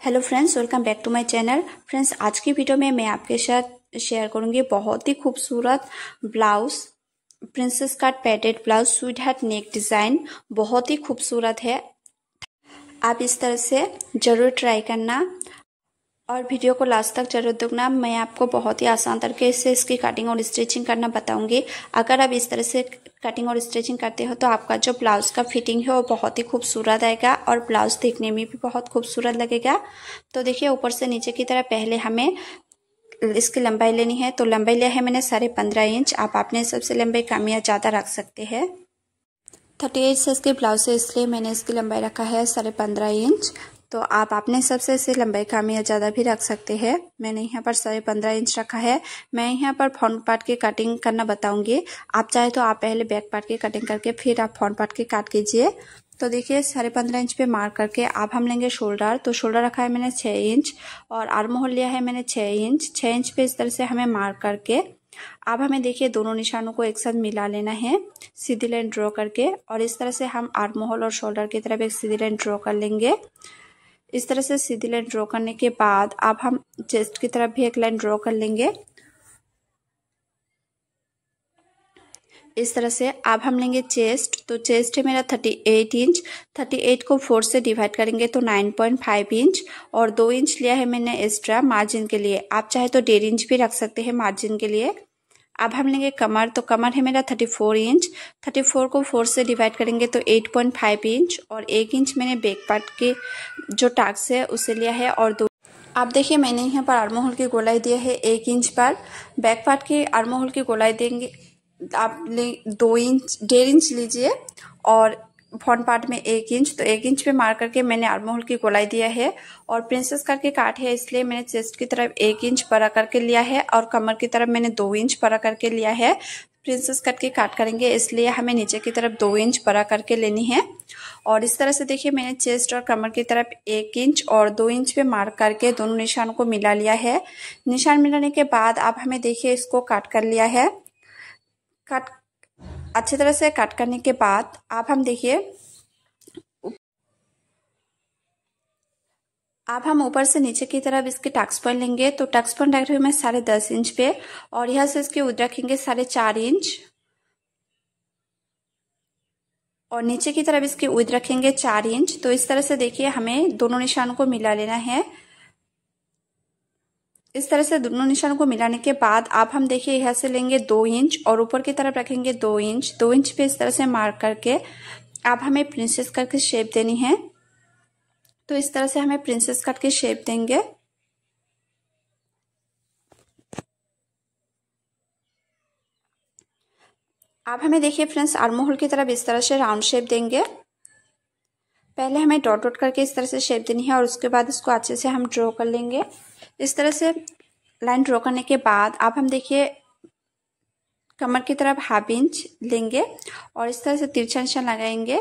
Hello friends, welcome back to my channel. Friends, आज की video में मैं आपके साथ शेयर करूंगी बहुत ही खूबसूरत blouse, princess cut padded blouse, sweet heart नेक डिज़ाइन। बहुत ही खूबसूरत है। आप इस तरह से ज़रूर ट्राई करना और वीडियो को लास्ट तक जरूर देखना। मैं आपको बहुत ही आसान तरीके से इसकी कटिंग और स्टिचिंग करना बताऊंगी। अगर आप इस तरह से कटिंग और स्टिचिंग करते हो तो आपका जो ब्लाउज का फिटिंग है वो बहुत ही खूबसूरत आएगा और ब्लाउज देखने में भी बहुत खूबसूरत लगेगा। तो देखिए, ऊपर से नीचे की तरह पहले हमें इसकी लंबाई लेनी है। तो लंबाई लिया है मैंने 15.5 इंच। आप अपने हिसाब से लंबाई कम या ज़्यादा रख सकते हैं। 38 साइज के ब्लाउज है, इसलिए मैंने इसकी लंबाई रखा है 15.5 इंच। तो आप अपने हिसाब से इसे लंबाई कम या ज़्यादा भी रख सकते हैं। मैंने यहाँ पर 15.5 इंच रखा है। मैं यहाँ पर फ्रंट पार्ट की कटिंग करना बताऊंगी। आप चाहे तो आप पहले बैक पार्ट की कटिंग करके फिर आप फ्रंट पार्ट की काट कीजिए। तो देखिए, 15.5 इंच पे मार्क करके अब हम लेंगे शोल्डर। तो शोल्डर रखा है मैंने 6 इंच और आर्म होल लिया है मैंने 6 इंच। 6 इंच पे इस तरह से हमें मार्क करके अब हमें देखिए दोनों निशानों को एक साथ मिला लेना है सीधी लाइन ड्रॉ करके। और इस तरह से हम आर्म होल और शोल्डर की तरफ एक सीधी लाइन ड्रॉ कर लेंगे। इस तरह से सीधी लाइन ड्रॉ करने के बाद अब हम चेस्ट की तरफ भी एक लाइन ड्रॉ कर लेंगे। इस तरह से अब हम लेंगे चेस्ट। तो चेस्ट है मेरा 38 इंच। 38 को 4 से डिवाइड करेंगे तो 9.5 इंच और 2 इंच लिया है मैंने एक्स्ट्रा मार्जिन के लिए। आप चाहे तो 1.5 इंच भी रख सकते हैं मार्जिन के लिए। अब हम लेंगे कमर। तो कमर है मेरा 34 इंच। 34 को 4 से डिवाइड करेंगे तो 8.5 इंच और 1 इंच मैंने बैक पार्ट के जो टाक्स है उसे लिया है। और दो आप देखिए, मैंने यहाँ पर आर्म होल की गोलाई दी है 1 इंच पर। बैक पार्ट की आर्म होल की गोलाई देंगे आप 2 इंच, 1.5 इंच लीजिए और फ्रंट पार्ट में 1 इंच। तो 1 इंच पे मार्क करके मैंने आर्म होल की गोलाई दिया है। और प्रिंसेस कट के काट है, इसलिए मैंने चेस्ट की तरफ 1 इंच बड़ा करके लिया है और कमर की तरफ मैंने 2 इंच बड़ा करके लिया है। प्रिंसेस कट के काट करेंगे इसलिए हमें नीचे की तरफ 2 इंच बड़ा करके लेनी है। और इस तरह से देखिए, मैंने चेस्ट और कमर की तरफ 1 इंच और 2 इंच पे मार्क करके दोनों निशानों को मिला लिया है। निशान मिलाने के बाद अब हमें देखिए इसको काट कर लिया है। कट अच्छी तरह से कट करने के बाद अब हम देखिए, अब हम ऊपर से नीचे की तरफ इसके टक्स पॉइंट लेंगे। तो टक्स पॉइंट रख रही हूँ मैं 10.5 इंच पे और यहाँ से इसके ऊपर रखेंगे 4.5 इंच और नीचे की तरफ इसके ऊपर रखेंगे 4 इंच। तो इस तरह से देखिए हमें दोनों निशानों को मिला लेना है। इस तरह से दोनों निशानों को मिलाने के बाद अब हम देखिए यहाँ से लेंगे 2 इंच और ऊपर की तरफ रखेंगे 2 इंच। 2 इंच पे इस तरह से मार्क करके अब हमें प्रिंसेस कट की शेप देनी है। तो इस तरह से हमें प्रिंसेस कट की शेप देंगे। अब हमें देखिए फ्रेंड्स, आर्म होल की तरफ इस तरह से राउंड शेप देंगे। पहले हमें डॉट डॉट करके इस तरह से शेप देनी है और उसके बाद इसको अच्छे से हम ड्रॉ कर लेंगे। इस तरह से लाइन ड्रॉ करने के बाद अब हम देखिए कमर की तरफ 1/2 इंच लेंगे और इस तरह से तिरछा निशान लगाएंगे।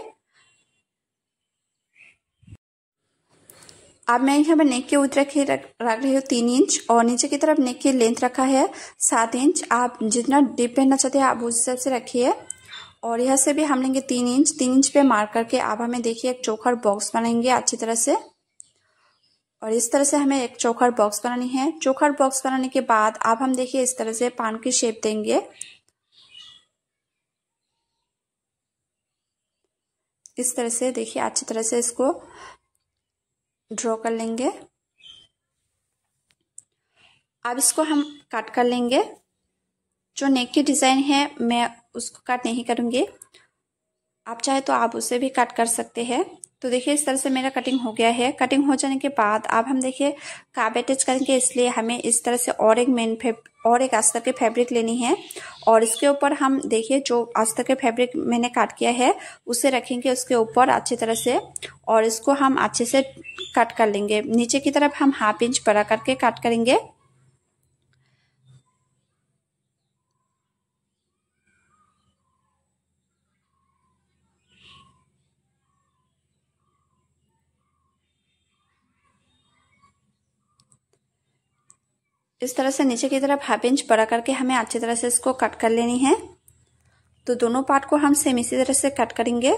अब मैं यहाँ पर नेक के ऊपर रख रही हूँ 3 इंच और नीचे की तरफ नेक की लेंथ रखा है 7 इंच। आप जितना डीप पहनना चाहते हैं आप उस हिसाब से रखिए। और यहाँ से भी हम लेंगे 3 इंच। 3 इंच पे मार्क करके अब हमें देखिए एक चौखर बॉक्स बनाएंगे अच्छी तरह से। और इस तरह से हमें एक चौखर बॉक्स बनानी है। चौखर बॉक्स बनाने के बाद अब हम देखिए इस तरह से पान की शेप देंगे। इस तरह से देखिए अच्छी तरह से इसको ड्रॉ कर लेंगे। अब इसको हम कट कर लेंगे। जो नेक की डिज़ाइन है मैं उसको कट नहीं करूँगी, आप चाहे तो आप उसे भी कट कर सकते हैं। तो देखिए इस तरह से मेरा कटिंग हो गया है। कटिंग हो जाने के बाद अब हम देखिए काब अटैच करेंगे, इसलिए हमें इस तरह से और एक अस्तर के फैब्रिक लेनी है और इसके ऊपर हम देखिए जो अस्तर के फैब्रिक मैंने काट किया है उसे रखेंगे उसके ऊपर अच्छी तरह से और इसको हम अच्छे से कट कर लेंगे। नीचे की तरफ हम 1/2 इंच बड़ा करके कट करेंगे। इस तरह से नीचे की तरफ 1/2 इंच बड़ा करके हमें अच्छी तरह से इसको कट कर लेनी है। तो दोनों पार्ट को हम सेम इसी तरह से कट करेंगे।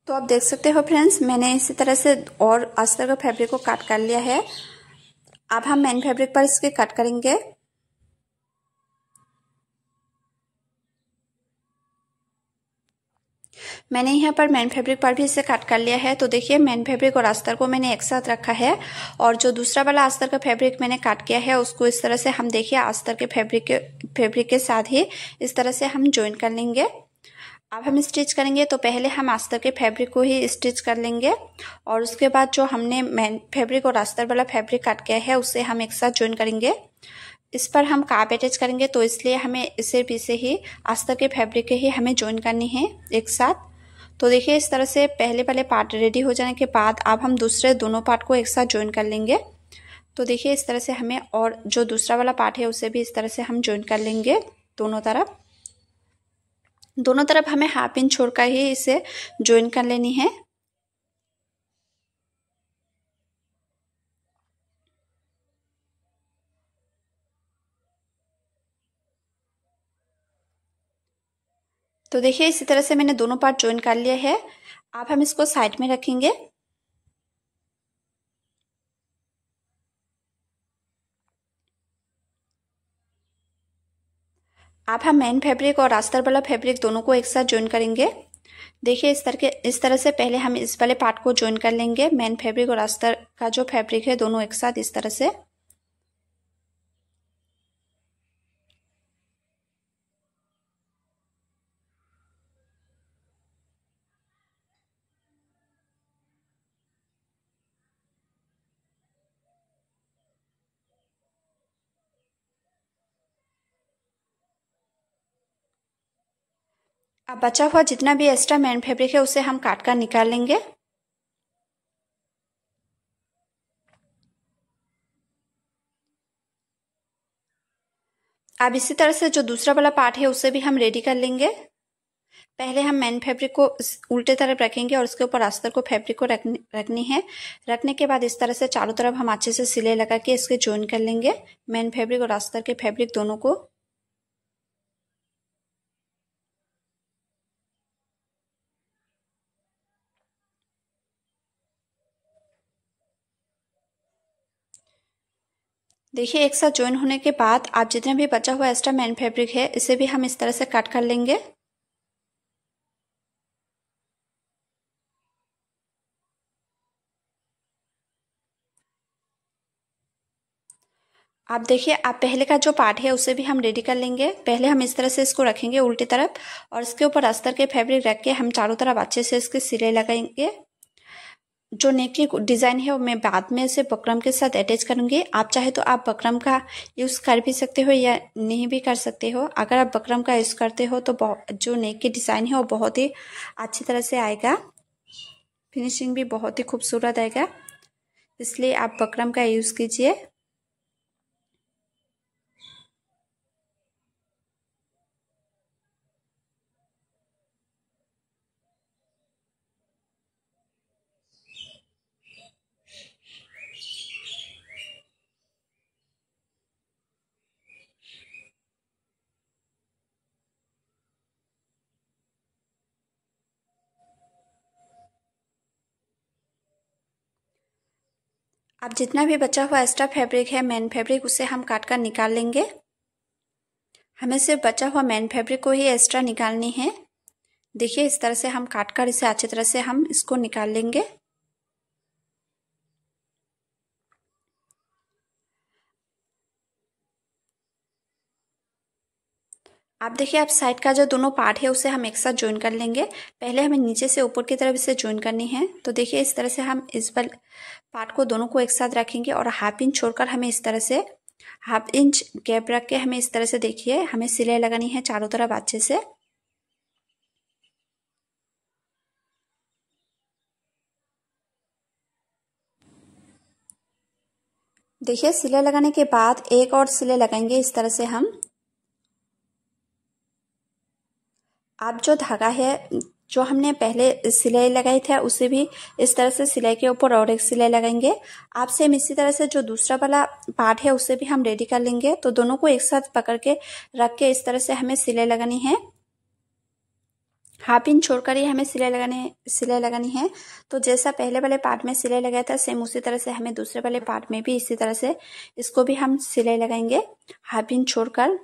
तो आप देख सकते हो फ्रेंड्स, मैंने इसी तरह से और अस्तर का फैब्रिक को कट कर लिया है। अब हम मेन फैब्रिक पर इसके कट करेंगे। मैंने यहाँ पर मेन फैब्रिक पर भी इसे कट कर लिया है। तो देखिए, मेन फैब्रिक और अस्तर को मैंने एक साथ रखा है और जो दूसरा वाला अस्तर का फैब्रिक मैंने कट किया है उसको इस तरह से हम देखिए अस्तर के फैब्रिक के साथ ही इस तरह से हम ज्वाइन कर लेंगे। अब हम स्टिच करेंगे तो पहले हम अस्तर के फैब्रिक को ही स्टिच कर लेंगे और उसके बाद जो हमने मेन फैब्रिक और अस्तर वाला फैब्रिक कट किया है उसे हम एक साथ ज्वाइन करेंगे। इस पर हम काप अटैच करेंगे तो इसलिए हमें इसे पीछे ही अस्तर के फैब्रिक के ही हमें ज्वाइन करनी है एक साथ। तो देखिए, इस तरह से पहले वाले पार्ट रेडी हो जाने के बाद अब हम दूसरे दोनों पार्ट को एक साथ ज्वाइन कर लेंगे। तो देखिए, इस तरह से हमें और जो दूसरा वाला पार्ट है उसे भी इस तरह से हम ज्वाइन कर लेंगे। दोनों तरफ हमें हाफ इंच छोड़कर ही इसे ज्वाइन कर लेनी है। तो देखिए, इसी तरह से मैंने दोनों पार्ट ज्वाइन कर लिया है। अब हम इसको साइड में रखेंगे। अब हम मेन फैब्रिक और अस्तर वाला फैब्रिक दोनों को एक साथ ज्वाइन करेंगे। देखिए, इस तरह से पहले हम इस वाले पार्ट को ज्वाइन कर लेंगे। मेन फैब्रिक और अस्तर का जो फैब्रिक है दोनों एक साथ इस तरह से। अब बचा हुआ जितना भी एक्स्ट्रा मेन फैब्रिक है उसे हम काट कर निकाल लेंगे। अब इसी तरह से जो दूसरा वाला पार्ट है उसे भी हम रेडी कर लेंगे। पहले हम मेन फैब्रिक को उल्टे तरफ रखेंगे और उसके ऊपर अस्तर को फैब्रिक को रखनी है। रखने के बाद इस तरह से चारों तरफ हम अच्छे से सिलाई लगा के इसके ज्वाइन कर लेंगे, मेन फैब्रिक और अस्तर के फैब्रिक दोनों को। देखिए, एक साथ ज्वाइन होने के बाद आप जितना भी बचा हुआ एक्स्ट्रा मेन फैब्रिक है इसे भी हम इस तरह से कट कर लेंगे। आप देखिए, आप पहले का जो पार्ट है उसे भी हम रेडी कर लेंगे। पहले हम इस तरह से इसको रखेंगे उल्टी तरफ और इसके ऊपर अस्तर के फैब्रिक रख के हम चारों तरफ अच्छे से इसकी सिलाई लगाएंगे। जो नेक की डिज़ाइन है वो मैं बाद में इसे बकरम के साथ अटैच करूंगी। आप चाहे तो आप बकरम का यूज़ कर भी सकते हो या नहीं भी कर सकते हो। अगर आप बकरम का यूज़ करते हो तो जो नेक की डिज़ाइन है वो बहुत ही अच्छी तरह से आएगा, फिनिशिंग भी बहुत ही खूबसूरत आएगा, इसलिए आप बकरम का यूज़ कीजिए। अब जितना भी बचा हुआ एक्स्ट्रा फैब्रिक है मेन फैब्रिक उसे हम काट कर निकाल लेंगे। हमें सिर्फ बचा हुआ मेन फैब्रिक को ही एक्स्ट्रा निकालनी है। देखिए, इस तरह से हम काट कर इसे अच्छी तरह से हम इसको निकाल लेंगे। आप देखिए, आप साइड का जो दोनों पार्ट है उसे हम एक साथ ज्वाइन कर लेंगे। पहले हमें नीचे से ऊपर की तरफ इसे ज्वाइन करनी है। तो देखिए, इस तरह से हम इस पार्ट को दोनों को एक साथ रखेंगे और हाफ इंच छोड़कर हमें इस तरह से हाफ इंच गैप रख के हमें इस तरह से देखिए हमें सिलाई लगानी है चारों तरफ अच्छे से। देखिए, सिलाई लगाने के बाद एक और सिलाई लगाएंगे इस तरह से हम। आप जो धागा है जो हमने पहले सिलाई लगाई था उसे भी इस तरह से सिलाई के ऊपर और एक सिलाई लगाएंगे। आप सेम इसी तरह से जो दूसरा वाला पार्ट है उसे भी हम रेडी कर लेंगे। तो दोनों को एक साथ पकड़ के रख के इस तरह से हमें सिलाई लगानी है। हाफ इंच छोड़कर ही हमें सिलाई लगानी है। तो जैसा पहले वाले पार्ट में सिलाई लगाया था सेम उसी तरह से हमें दूसरे वाले पार्ट में भी इसी तरह से इसको भी हम सिलाई लगाएंगे हाफ इंच छोड़कर।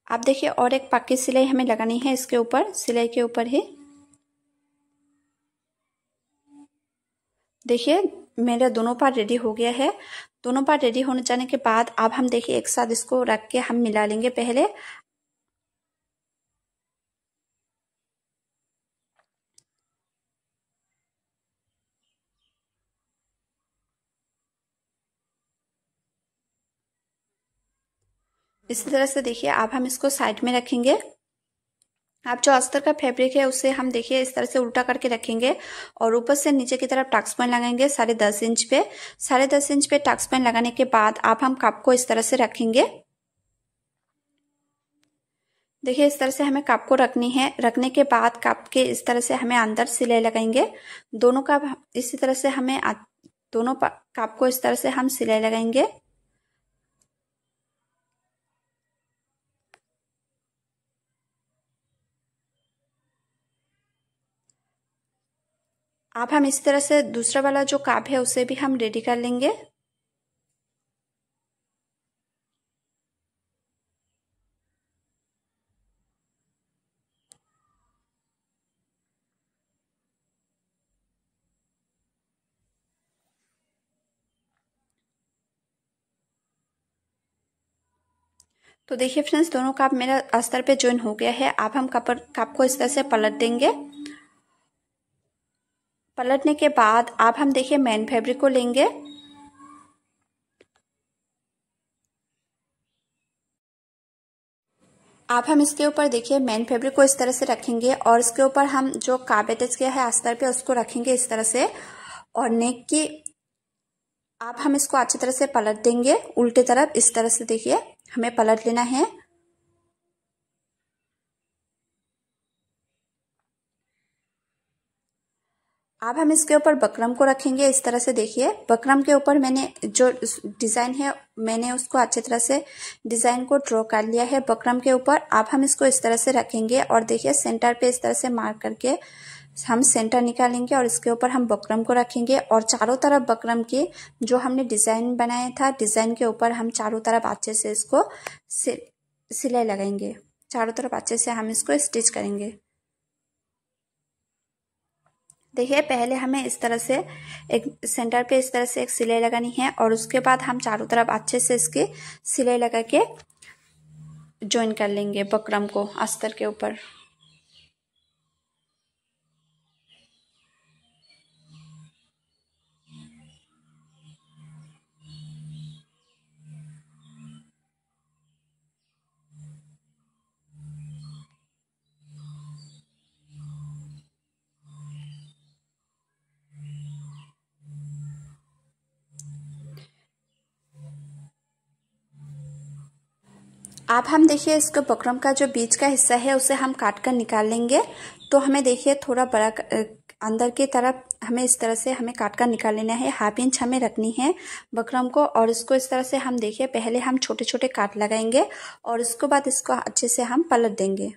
आप देखिए और एक पक्की सिलाई हमें लगानी है इसके ऊपर, सिलाई के ऊपर ही। देखिए मेरा दोनों पार्ट रेडी हो गया है। दोनों पार्ट रेडी होने जाने के बाद अब हम देखिए एक साथ इसको रख के हम मिला लेंगे पहले। इसी तरह से देखिए अब हम इसको साइड में रखेंगे। आप जो अस्तर का फैब्रिक है उसे हम देखिए इस तरह से उल्टा करके रखेंगे और ऊपर से नीचे की तरफ टक्स पॉइंट लगाएंगे 10.5 इंच पे। 10.5 इंच पे टक्स पॉइंट लगाने के बाद आप हम कप को इस तरह से रखेंगे। देखिए इस तरह से हमें कप को रखनी है। रखने के बाद कप के इस तरह से हमें अंदर सिलाई लगाएंगे। दोनों का इसी तरह से हमें दोनों कप को इस तरह से हम सिलाई लगाएंगे। अब हम इसी तरह से दूसरा वाला जो कप है उसे भी हम रेडी कर लेंगे। तो देखिए फ्रेंड्स दोनों कप मेरा अस्तर पे ज्वाइन हो गया है। अब हम कप को इस तरह से पलट देंगे। पलटने के बाद अब हम देखिए मेन फैब्रिक को लेंगे। अब हम इसके ऊपर देखिए मेन फैब्रिक को इस तरह से रखेंगे और इसके ऊपर हम जो कप अटैच किया है अस्तर पे उसको रखेंगे इस तरह से। और नेक की अब हम इसको अच्छी तरह से पलट देंगे उल्टे तरफ। इस तरह से देखिए हमें पलट लेना है। अब हम इसके ऊपर बकरम को रखेंगे इस तरह से। देखिए बकरम के ऊपर मैंने जो डिजाइन है मैंने उसको अच्छी तरह से डिजाइन को ड्रॉ कर लिया है बकरम के ऊपर। अब हम इसको इस तरह से रखेंगे और देखिए सेंटर पे इस तरह से मार्क करके हम सेंटर निकालेंगे और इसके ऊपर हम बकरम को रखेंगे और चारों तरफ बकरम के जो हमने डिजाइन बनाया था डिजाइन के ऊपर हम चारों तरफ अच्छे से इसको सिलाई लगाएंगे। चारों तरफ अच्छे से हम इसको स्टिच करेंगे। देखिए पहले हमें इस तरह से एक सेंटर पे इस तरह से एक सिलाई लगानी है और उसके बाद हम चारों तरफ अच्छे से इसकी सिलाई लगा के ज्वाइन कर लेंगे बकरम को अस्तर के ऊपर। अब हम देखिए इसको बकरम का जो बीच का हिस्सा है उसे हम काट कर निकाल लेंगे। तो हमें देखिए थोड़ा बड़ा अंदर की तरफ हमें इस तरह से हमें काट कर निकाल लेना है। हाफ इंच हमें रखनी है बकरम को और इसको इस तरह से हम देखिए पहले हम छोटे छोटे काट लगाएंगे और उसके बाद इसको अच्छे से हम पलट देंगे।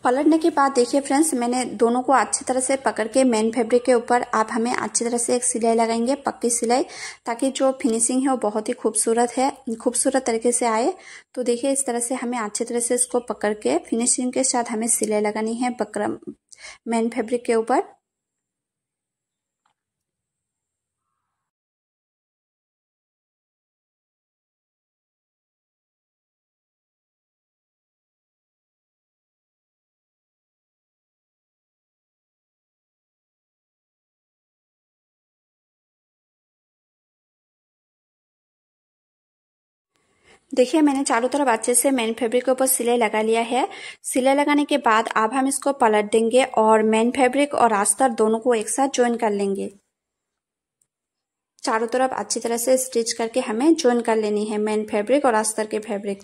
पलटने के बाद देखिए फ्रेंड्स मैंने दोनों को अच्छी तरह से पकड़ के मेन फैब्रिक के ऊपर आप हमें अच्छी तरह से एक सिलाई लगाएंगे पक्की सिलाई, ताकि जो फिनिशिंग है वो बहुत ही खूबसूरत तरीके से आए। तो देखिए इस तरह से हमें अच्छी तरह से इसको पकड़ के फिनिशिंग के साथ हमें सिलाई लगानी है बकरम मेन फैब्रिक के ऊपर। देखिए मैंने चारों तरफ अच्छे से मेन फैब्रिक के ऊपर सिलाई लगा लिया है। सिलाई लगाने के बाद अब हम इसको पलट देंगे और मेन फैब्रिक और अस्तर दोनों को एक साथ ज्वाइन कर लेंगे। चारों तरफ अच्छी तरह से स्टिच करके हमें ज्वाइन कर लेनी है मेन फैब्रिक और अस्तर के फैब्रिक।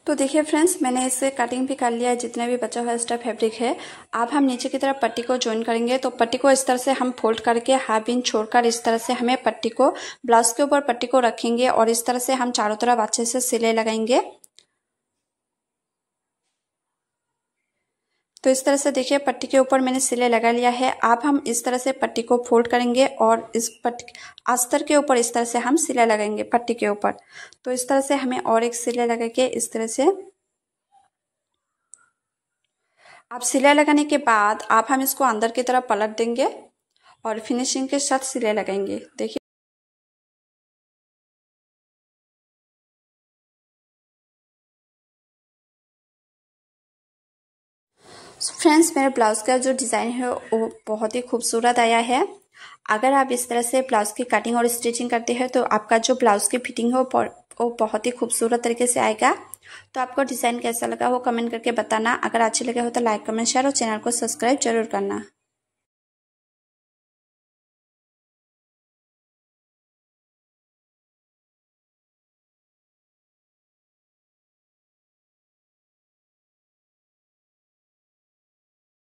तो देखिए फ्रेंड्स, मैंने इसे कटिंग भी कर लिया है, जितने भी बचा हुआ एक्स्ट्रा फैब्रिक है। अब हम नीचे की तरफ पट्टी को ज्वाइन करेंगे। तो पट्टी को इस तरह से हम फोल्ड करके हाफ इंच छोड़कर इस तरह से हमें पट्टी को ब्लाउज के ऊपर पट्टी को रखेंगे और इस तरह से हम चारों तरफ अच्छे से सिलाई लगाएंगे। तो इस तरह से देखिए पट्टी के ऊपर मैंने सिलाई लगा लिया है। अब हम इस तरह से पट्टी को फोल्ड करेंगे और इस पट्टी अस्तर के ऊपर इस तरह से हम सिलाई लगाएंगे पट्टी के ऊपर। तो इस तरह से हमें और एक सिलाई लगा के इस तरह से, अब सिलाई लगाने के बाद आप हम इसको अंदर की तरफ पलट देंगे और फिनिशिंग के साथ सिलाई लगाएंगे। देखिए फ्रेंड्स, मेरे ब्लाउज का जो डिज़ाइन है वो बहुत ही खूबसूरत आया है। अगर आप इस तरह से ब्लाउज की कटिंग और स्टिचिंग करते हैं तो आपका जो ब्लाउज की फिटिंग है वो बहुत ही खूबसूरत तरीके से आएगा। तो आपको डिज़ाइन कैसा लगा वो कमेंट करके बताना। अगर अच्छे लगे हो तो लाइक कमेंट शेयर और चैनल को सब्सक्राइब जरूर करना।